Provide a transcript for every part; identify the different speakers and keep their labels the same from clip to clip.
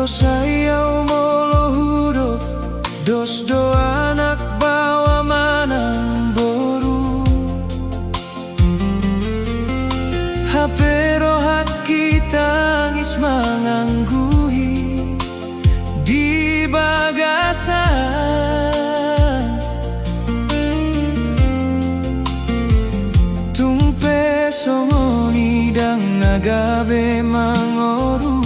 Speaker 1: sayau molo hudo dos do anak bawa manang boru hapero haki tangis mangangguhi di bagasan tumpe songoni dang nagabe mangorui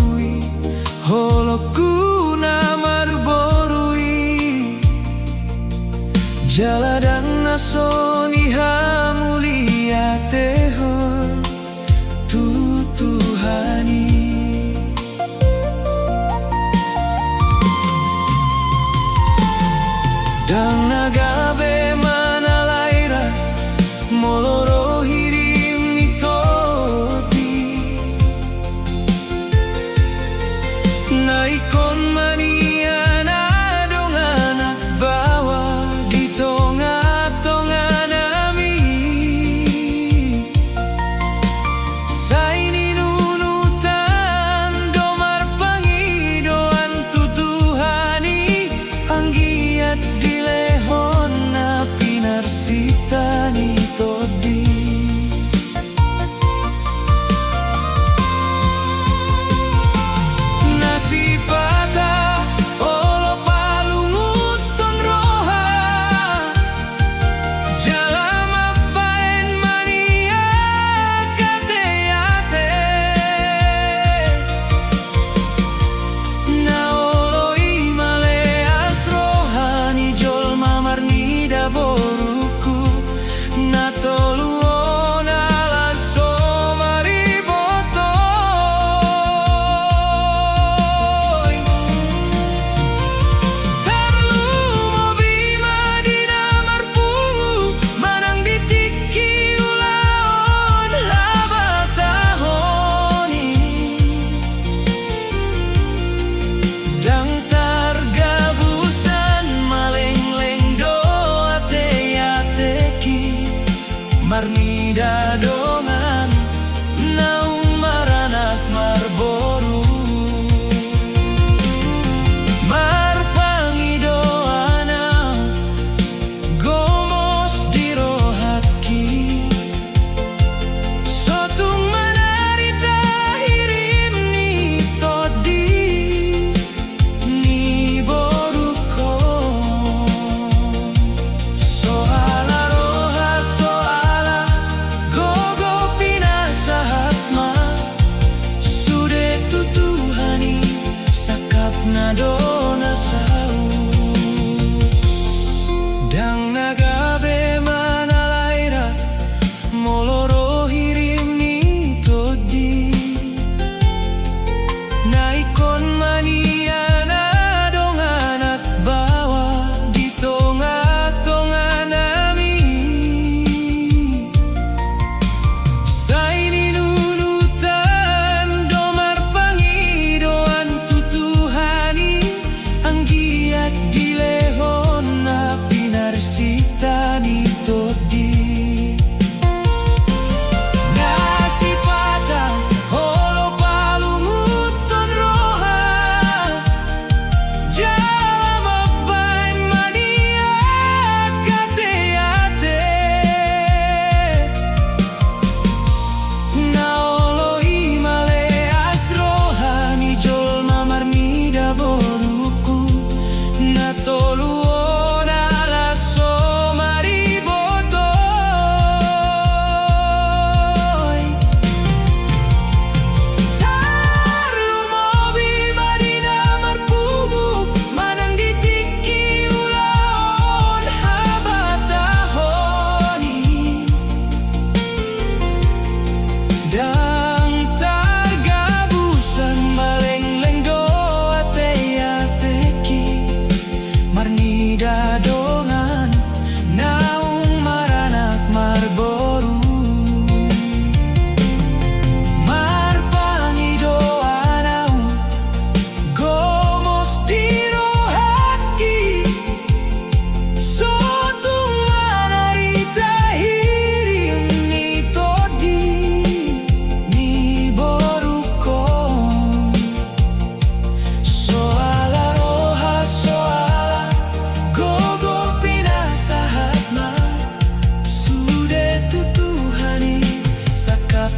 Speaker 1: holoku namar borui jaladang nasoni hamulia tehon tutuhani dang nagabe mana laira moloro hirim nitoti naikon mania na dong anak bawa di tonga-tonga nami saini nunutan domar pangidoan tutuhani anggiat di lehon na pinarsitani todi pata olo palunguton roha jalama paen mania kateate na olo imale asrohani jol mamar nida boruku na tolu marnida dongan naung maranak marboru marpangidoana gomos dirohaki sotung manarita hirim ni todi ni boruko soala roha soala tutuhani sakap nadona saut dang nagabe mana laira moloro hirim ni todi naikon mania na dong anak bawa di tonga-tonga nami saini sitani todi nasi pata holo palunguton roha jalama paen mania kateate na olo imale asrohani jol mamar nida boruku na tolu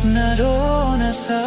Speaker 1: na doon na sa